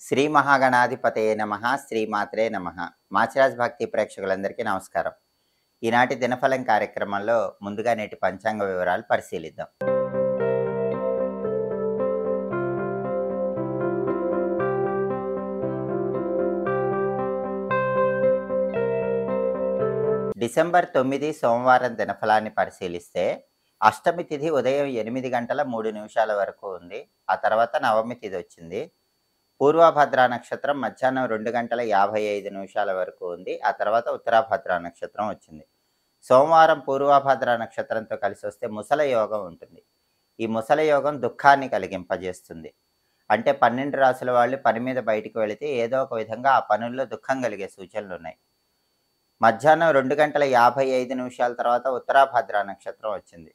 శ్రీ మహాగణాధిపతయే నమః. శ్రీమాత్రే నమః. మాచిరాజ్ భక్తి ప్రేక్షకులందరికీ నమస్కారం. ఈనాటి దినఫలం కార్యక్రమంలో ముందుగా నేటి పంచాంగ వివరాలు పరిశీలిద్దాం. డిసెంబర్ 9 సోమవారం దినఫలాన్ని పరిశీలిస్తే అష్టమి తిథి ఉదయం 8 గంటల 3 నిమిషాల వరకు ఉంది. ఆ తర్వాత నవమి తిథి వచ్చింది. పూర్వభద్ర నక్షత్రం మధ్యాహ్నం 2 గంటల 55 నిమిషాల వరకు ఉంది. ఆ తర్వాత ఉత్తరాభద్ర నక్షత్రం వచ్చింది. సోమవారం పూర్వభద్ర నక్షత్రంతో కలిసి వస్తే ముసల యోగం ఉంటుంది. ఈ ముసల యోగం దుఃఖాన్ని కలిగింపజేస్తుంది. అంటే 12 రాసుల వాళ్ళు పని మీద బయటికి వెళితే ఏదో ఒక విధంగా ఆ పనుల్లో దుఃఖం కలిగే సూచనలు ఉన్నాయి. మధ్యాహ్నం 2 గంటల 55 నిమిషాల తర్వాత ఉత్తరాభద్ర నక్షత్రం వచ్చింది.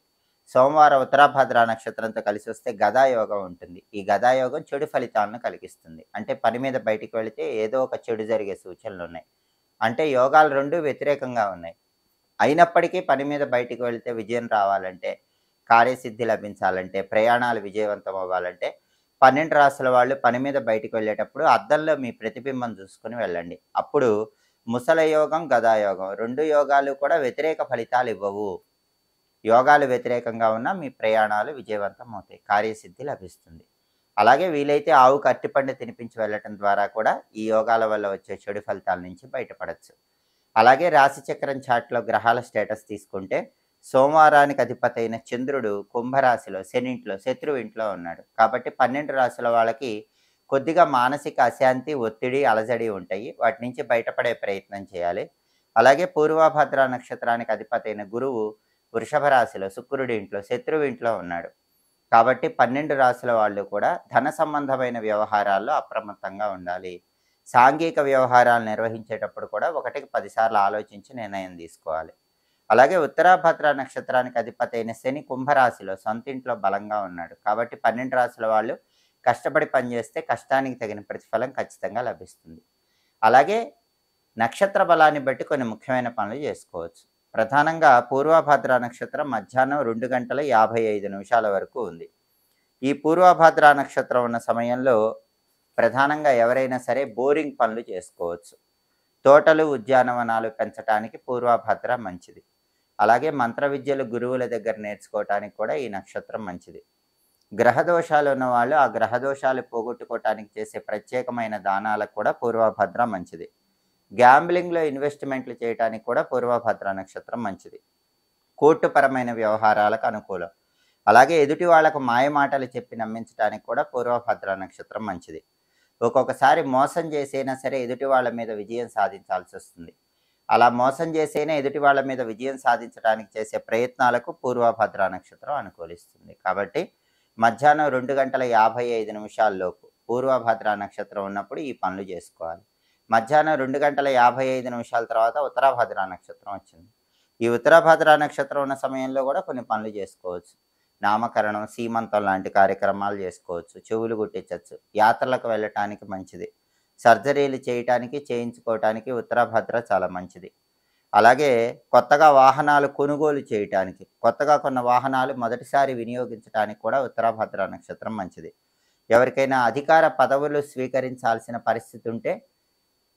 సోమవారం ఉత్తరాభద్ర నక్షత్రంతో కలిసి వస్తే గదాయోగం ఉంటుంది. ఈ గదాయోగం చెడు ఫలితాలను కలిగిస్తుంది. అంటే పని మీద బయటికి వెళితే ఏదో ఒక చెడు జరిగే సూచనలు ఉన్నాయి. అంటే యోగాలు రెండు వ్యతిరేకంగా ఉన్నాయి. అయినప్పటికీ పని మీద బయటికి వెళితే విజయం రావాలంటే, కార్యసిద్ధి లభించాలంటే, ప్రయాణాలు విజయవంతం అవ్వాలంటే 12 రాసుల వాళ్ళు పని మీద బయటికి వెళ్ళేటప్పుడు అద్దంలో మీ ప్రతిబింబం చూసుకుని వెళ్ళండి. అప్పుడు ముసల యోగం, గదాయోగం రెండు యోగాలు కూడా వ్యతిరేక ఫలితాలు ఇవ్వవు. యోగాలు వ్యతిరేకంగా ఉన్నా మీ ప్రయాణాలు విజయవంతం అవుతాయి, కార్యసిద్ధి లభిస్తుంది. అలాగే వీలైతే ఆవుకు అరటిపండు తినిపించి వెళ్ళటం ద్వారా కూడా ఈ యోగాల వల్ల వచ్చే చెడు ఫలితాల నుంచి బయటపడవచ్చు. అలాగే రాశిచక్రం చార్ట్లో గ్రహాల స్టేటస్ తీసుకుంటే సోమవారానికి అధిపతి అయిన చంద్రుడు కుంభరాశిలో శనింట్లో శత్రువు ఇంట్లో ఉన్నాడు. కాబట్టి 12 రాశుల వాళ్ళకి కొద్దిగా మానసిక అశాంతి, ఒత్తిడి, అలజడి ఉంటాయి. వాటి నుంచి బయటపడే ప్రయత్నం చేయాలి. అలాగే పూర్వభద్ర నక్షత్రానికి అధిపతి అయిన గురువు వృషభ రాశిలో శుక్రుడి ఇంట్లో శత్రువు ఇంట్లో ఉన్నాడు. కాబట్టి 12 రాశుల వాళ్ళు కూడా ధన సంబంధమైన వ్యవహారాల్లో అప్రమత్తంగా ఉండాలి. సాంఘిక వ్యవహారాలు నిర్వహించేటప్పుడు కూడా 1కి 10 సార్లు ఆలోచించి నిర్ణయం తీసుకోవాలి. అలాగే ఉత్తరాభద్ర నక్షత్రానికి అధిపతి అయిన శని కుంభరాశిలో సొంత ఇంట్లో బలంగా ఉన్నాడు. కాబట్టి 12 రాశుల వాళ్ళు కష్టపడి పనిచేస్తే కష్టానికి తగిన ప్రతిఫలం ఖచ్చితంగా లభిస్తుంది. అలాగే నక్షత్ర బలాన్ని బట్టి కొన్ని ముఖ్యమైన పనులు చేసుకోవచ్చు. ప్రధానంగా పూర్వభద్ర నక్షత్రం మధ్యాహ్నం 2 గంటల 55 నిమిషాల వరకు ఉంది. ఈ పూర్వభద్ర నక్షత్రం ఉన్న సమయంలో ప్రధానంగా ఎవరైనా సరే బోరింగ్ పనులు చేసుకోవచ్చు. తోటలు, ఉద్యానవనాలు పెంచడానికి పూర్వభద్ర మంచిది. అలాగే మంత్ర విద్యలు గురువుల దగ్గర నేర్చుకోవటానికి కూడా ఈ నక్షత్రం మంచిది. గ్రహదోషాలు ఉన్నవాళ్ళు ఆ గ్రహదోషాలు పోగొట్టుకోవటానికి చేసే ప్రత్యేకమైన దానాలకు కూడా పూర్వభద్ర మంచిది. గ్యాంబ్లింగ్లో ఇన్వెస్ట్మెంట్లు చేయడానికి కూడా పూర్వభద్ర నక్షత్రం మంచిది. కోర్టుపరమైన వ్యవహారాలకు అనుకూలం. అలాగే ఎదుటి వాళ్లకు మాయమాటలు చెప్పి నమ్మించడానికి కూడా పూర్వభద్ర నక్షత్రం మంచిది. ఒక్కొక్కసారి మోసం చేసైనా సరే ఎదుటి వాళ్ళ మీద విజయం సాధించాల్సి వస్తుంది. అలా మోసం చేసైనా ఎదుటి వాళ్ళ మీద విజయం సాధించడానికి చేసే ప్రయత్నాలకు పూర్వభద్ర నక్షత్రం అనుకూలిస్తుంది. కాబట్టి మధ్యాహ్నం 2 గంటల 55 నిమిషాల్లోపు పూర్వభద్ర నక్షత్రం ఉన్నప్పుడు ఈ పనులు చేసుకోవాలి. మధ్యాహ్నం 2 గంటల 55 నిమిషాల తర్వాత ఉత్తరాభద్ర నక్షత్రం వచ్చింది. ఈ ఉత్తరాభద్ర నక్షత్రం ఉన్న సమయంలో కూడా కొన్ని పనులు చేసుకోవచ్చు. నామకరణం, సీమంతం లాంటి కార్యక్రమాలు చేసుకోవచ్చు. చెవులు కుట్టించవచ్చు. యాత్రలకు వెళ్ళటానికి మంచిది. సర్జరీలు చేయటానికి, చేయించుకోవటానికి ఉత్తరాభద్ర చాలా మంచిది. అలాగే కొత్తగా వాహనాలు కొనుగోలు చేయటానికి, కొత్తగా కొన్న వాహనాలు మొదటిసారి వినియోగించడానికి కూడా ఉత్తరాభద్ర నక్షత్రం మంచిది. ఎవరికైనా అధికార పదవులు స్వీకరించాల్సిన పరిస్థితి ఉంటే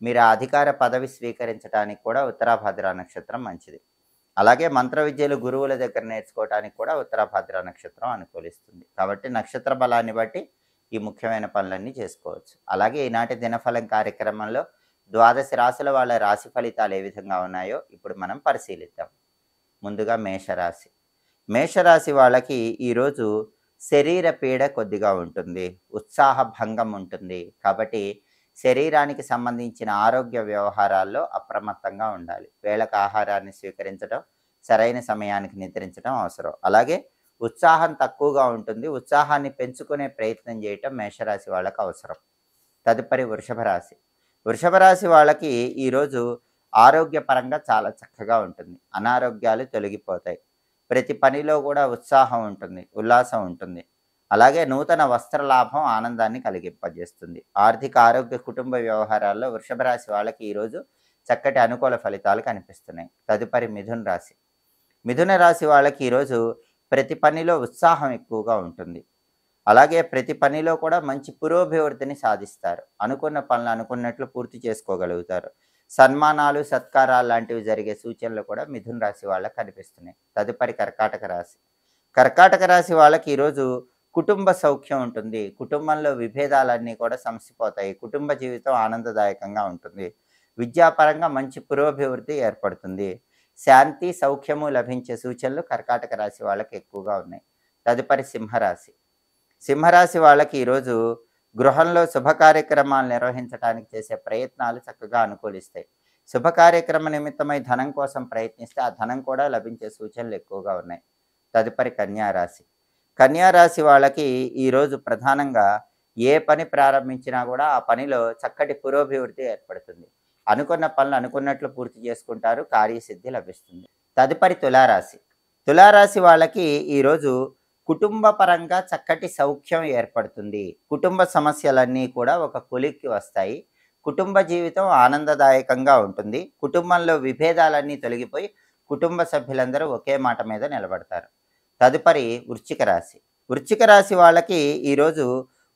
మీరు ఆ అధికార పదవి స్వీకరించడానికి కూడా ఉత్తరాభద్ర నక్షత్రం మంచిది. అలాగే మంత్ర విద్యలు గురువుల దగ్గర నేర్చుకోవడానికి కూడా ఉత్తరాభద్ర నక్షత్రం అనుకూలిస్తుంది. కాబట్టి నక్షత్ర బలాన్ని బట్టి ఈ ముఖ్యమైన పనులన్నీ చేసుకోవచ్చు. అలాగే ఈనాటి దినఫలం కార్యక్రమంలో 12 రాశుల వాళ్ళ రాశి ఫలితాలు ఏ విధంగా ఉన్నాయో ఇప్పుడు మనం పరిశీలిద్దాం. ముందుగా మేషరాశి. మేషరాశి వాళ్ళకి ఈరోజు శరీర పీడ కొద్దిగా ఉంటుంది, ఉత్సాహ భంగం ఉంటుంది. కాబట్టి శరీరానికి సంబంధించిన ఆరోగ్య వ్యవహారాల్లో అప్రమత్తంగా ఉండాలి. వేళకు ఆహారాన్ని స్వీకరించడం, సరైన సమయానికి నిద్రించడం అవసరం. అలాగే ఉత్సాహం తక్కువగా ఉంటుంది. ఉత్సాహాన్ని పెంచుకునే ప్రయత్నం చేయటం మేషరాశి వాళ్ళకి అవసరం. తదుపరి వృషభ రాశి. వృషభ రాశి వాళ్ళకి ఈరోజు ఆరోగ్యపరంగా చాలా చక్కగా ఉంటుంది. అనారోగ్యాలు తొలగిపోతాయి. ప్రతి పనిలో కూడా ఉత్సాహం ఉంటుంది, ఉల్లాసం ఉంటుంది. అలాగే నూతన వస్త్ర లాభం ఆనందాన్ని కలిగింపజేస్తుంది. ఆర్థిక, ఆరోగ్య, కుటుంబ వ్యవహారాల్లో వృషభ రాశి వాళ్ళకి ఈరోజు చక్కటి అనుకూల ఫలితాలు కనిపిస్తున్నాయి. తదుపరి మిథున రాశి. మిథున రాశి వాళ్ళకి ఈరోజు ప్రతి పనిలో ఉత్సాహం ఎక్కువగా ఉంటుంది. అలాగే ప్రతి పనిలో కూడా మంచి పురోభివృద్ధిని సాధిస్తారు. అనుకున్న పనులు అనుకున్నట్లు పూర్తి చేసుకోగలుగుతారు. సన్మానాలు, సత్కారాలు లాంటివి జరిగే సూచనలు కూడా మిథున రాశి వాళ్ళకి కనిపిస్తున్నాయి. తదుపరి కర్కాటక రాశి. కర్కాటక రాశి వాళ్ళకి ఈరోజు కుటుంబ సౌఖ్యం ఉంటుంది. కుటుంబంలో విభేదాలన్నీ కూడా సమసిపోతాయి. కుటుంబ జీవితం ఆనందదాయకంగా ఉంటుంది. విద్యాపరంగా మంచి పురోభివృద్ధి ఏర్పడుతుంది. శాంతి, సౌఖ్యము లభించే సూచనలు కర్కాటక రాశి వాళ్ళకి ఎక్కువగా ఉన్నాయి. తదుపరి సింహరాశి. సింహరాశి వాళ్ళకి ఈరోజు గృహంలో శుభ కార్యక్రమాలు నిర్వహించడానికి చేసే ప్రయత్నాలు చక్కగా అనుకూలిస్తాయి. శుభ కార్యక్రమ నిమిత్తమై ధనం కోసం ప్రయత్నిస్తే ఆ ధనం కూడా లభించే సూచనలు ఎక్కువగా ఉన్నాయి. తదుపరి కన్యారాశి. కన్యారాశి వాళ్ళకి ఈరోజు ప్రధానంగా ఏ పని ప్రారంభించినా కూడా ఆ పనిలో చక్కటి పురోభివృద్ధి ఏర్పడుతుంది. అనుకున్న పనులు అనుకున్నట్లు పూర్తి చేసుకుంటారు. కార్యసిద్ధి లభిస్తుంది. తదుపరి తులారాశి. తులారాశి వాళ్ళకి ఈరోజు కుటుంబ పరంగా చక్కటి సౌఖ్యం ఏర్పడుతుంది. కుటుంబ సమస్యలన్నీ కూడా ఒక కొలిక్కి వస్తాయి. కుటుంబ జీవితం ఆనందదాయకంగా ఉంటుంది. కుటుంబంలో విభేదాలన్నీ తొలగిపోయి కుటుంబ సభ్యులందరూ ఒకే మాట మీద నిలబడతారు. తదుపరి వృశ్చిక రాశి. వృశ్చిక రాశి వాళ్ళకి ఈరోజు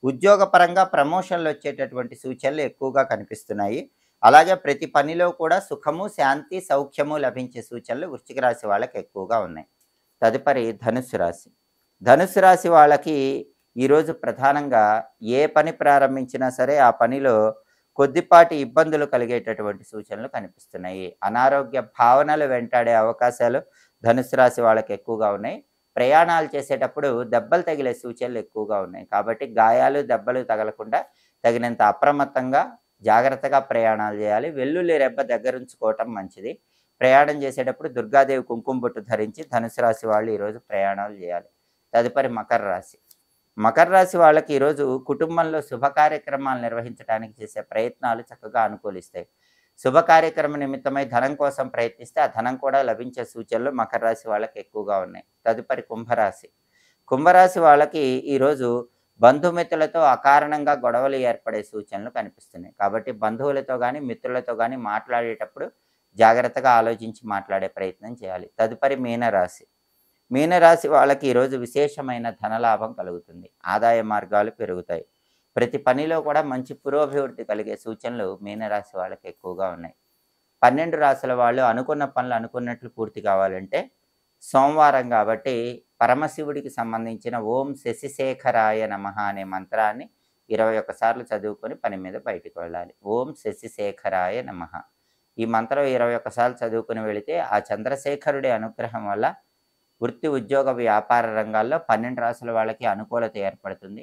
ఉద్యోగపరంగా ప్రమోషన్లు వచ్చేటటువంటి సూచనలు ఎక్కువగా కనిపిస్తున్నాయి. అలాగే ప్రతి పనిలో కూడా సుఖము, శాంతి, సౌఖ్యము లభించే సూచనలు వృశ్చిక రాశి వాళ్ళకి ఎక్కువగా ఉన్నాయి. తదుపరి ధనుస్సు రాశి. ధనుస్సు రాశి వాళ్ళకి ఈరోజు ప్రధానంగా ఏ పని ప్రారంభించినా సరే ఆ పనిలో కొద్దిపాటి ఇబ్బందులు కలిగేటటువంటి సూచనలు కనిపిస్తున్నాయి. అనారోగ్య భావనలు వెంటాడే అవకాశాలు ధనుస్సు రాశి వాళ్ళకి ఎక్కువగా ఉన్నాయి. ప్రయాణాలు చేసేటప్పుడు దెబ్బలు తగిలే సూచనలు ఎక్కువగా ఉన్నాయి. కాబట్టి గాయాలు, దెబ్బలు తగలకుండా తగినంత అప్రమత్తంగా జాగ్రత్తగా ప్రయాణాలు చేయాలి. వెల్లుల్లి రెబ్బ దగ్గరుంచుకోవటం మంచిది. ప్రయాణం చేసేటప్పుడు దుర్గాదేవి కుంకుమ బొట్టు ధరించి ధనుసు రాశి వాళ్ళు ఈరోజు ప్రయాణాలు చేయాలి. తదుపరి మకర రాశి. మకర రాశి వాళ్ళకి ఈరోజు కుటుంబంలో శుభ కార్యక్రమాలు నిర్వహించడానికి చేసే ప్రయత్నాలు చక్కగా అనుకూలిస్తాయి. శుభ కార్యక్రమ నిమిత్తమై ధనం కోసం ప్రయత్నిస్తే ఆ ధనం కూడా లభించే సూచనలు మకర రాశి వాళ్ళకి ఎక్కువగా ఉన్నాయి. తదుపరి కుంభరాశి. కుంభరాశి వాళ్ళకి ఈరోజు బంధుమిత్రులతో అకారణంగా గొడవలు ఏర్పడే సూచనలు కనిపిస్తున్నాయి. కాబట్టి బంధువులతో కానీ మిత్రులతో కానీ మాట్లాడేటప్పుడు జాగ్రత్తగా ఆలోచించి మాట్లాడే ప్రయత్నం చేయాలి. తదుపరి మీనరాశి. మీనరాశి వాళ్ళకి ఈరోజు విశేషమైన ధనలాభం కలుగుతుంది. ఆదాయ మార్గాలు పెరుగుతాయి. ప్రతి పనిలో కూడా మంచి పురోభివృద్ధి కలిగే సూచనలు మీనరాశి వాళ్ళకి ఎక్కువగా ఉన్నాయి. 12 రాశుల వాళ్ళు అనుకున్న పనులు అనుకున్నట్లు పూర్తి కావాలంటే సోమవారం కాబట్టి పరమశివుడికి సంబంధించిన ఓం శశిశేఖరాయ నమః అనే మంత్రాన్ని 21 సార్లు చదువుకొని పని మీద బయటికి వెళ్ళాలి. ఓం శశిశేఖరాయ నమః. ఈ మంత్రం 21 సార్లు చదువుకుని వెళితే ఆ చంద్రశేఖరుడి అనుగ్రహం వల్ల వృత్తి, ఉద్యోగ, వ్యాపార రంగాల్లో 12 రాశుల వాళ్ళకి అనుకూలత ఏర్పడుతుంది.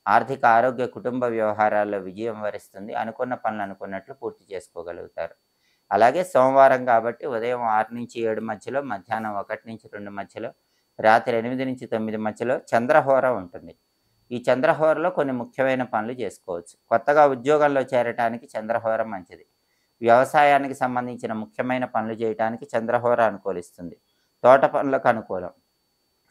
ఆర్థిక, ఆరోగ్య, కుటుంబ వ్యవహారాల్లో విజయం వరిస్తుంది. అనుకున్న పనులు అనుకున్నట్లు పూర్తి చేసుకోగలుగుతారు. అలాగే సోమవారం కాబట్టి ఉదయం 6 నుంచి 7 మధ్యలో, మధ్యాహ్నం 1 నుంచి 2 మధ్యలో, రాత్రి 8 నుంచి 9 మధ్యలో చంద్రహోర ఉంటుంది. ఈ చంద్రహోరలో కొన్ని ముఖ్యమైన పనులు చేసుకోవచ్చు. కొత్తగా ఉద్యోగంలో చేరటానికి చంద్రహోర మంచిది. వ్యవసాయానికి సంబంధించిన ముఖ్యమైన పనులు చేయడానికి చంద్రహోర అనుకూలిస్తుంది. తోట పనులకు అనుకూలం.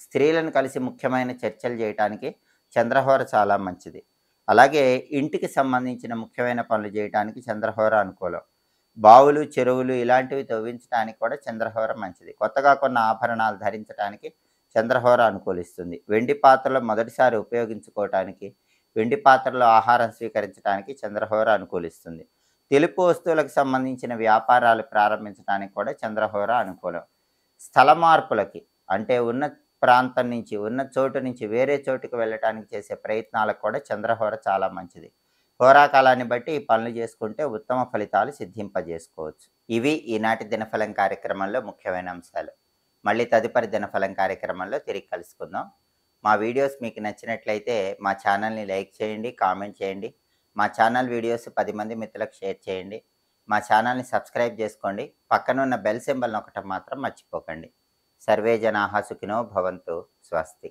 స్త్రీలను కలిసి ముఖ్యమైన చర్చలు చేయటానికి చంద్రహోర చాలా మంచిది. అలాగే ఇంటికి సంబంధించిన ముఖ్యమైన పనులు చేయడానికి చంద్రహోర అనుకూలం. బావులు, చెరువులు ఇలాంటివి తవ్వించడానికి కూడా చంద్రహోర మంచిది. కొత్తగా కొన్న ఆభరణాలు ధరించడానికి చంద్రహోర అనుకూలిస్తుంది. వెండి పాత్రలు మొదటిసారి ఉపయోగించుకోవటానికి, వెండి పాత్రలో ఆహారం స్వీకరించడానికి చంద్రహోర అనుకూలిస్తుంది. తెలుపు వస్తువులకు సంబంధించిన వ్యాపారాలు ప్రారంభించడానికి కూడా చంద్రహోర అనుకూలం. స్థల మార్పులకి అంటే ఉన్న ప్రాంతం నుంచి, ఉన్న చోటు నుంచి వేరే చోటుకు వెళ్ళటానికి చేసే ప్రయత్నాలకు కూడా చంద్రహోర చాలా మంచిది. హోరాకాలాన్ని బట్టి ఈ పనులు చేసుకుంటే ఉత్తమ ఫలితాలు సిద్ధింపజేసుకోవచ్చు. ఇవి ఈనాటి దినఫలం కార్యక్రమంలో ముఖ్యమైన అంశాలు. మళ్ళీ తదుపరి దినఫలం కార్యక్రమంలో తిరిగి కలుసుకుందాం. మా వీడియోస్ మీకు నచ్చినట్లయితే మా ఛానల్ని లైక్ చేయండి, కామెంట్ చేయండి. మా ఛానల్ వీడియోస్ 10 మంది మిత్రులకు షేర్ చేయండి. మా ఛానల్ని సబ్స్క్రైబ్ చేసుకోండి. పక్కనున్న బెల్ సింబల్ నొక్కటం మాత్రం మర్చిపోకండి. సర్వే జనాః సుఖినో భవంతు. స్వస్తి.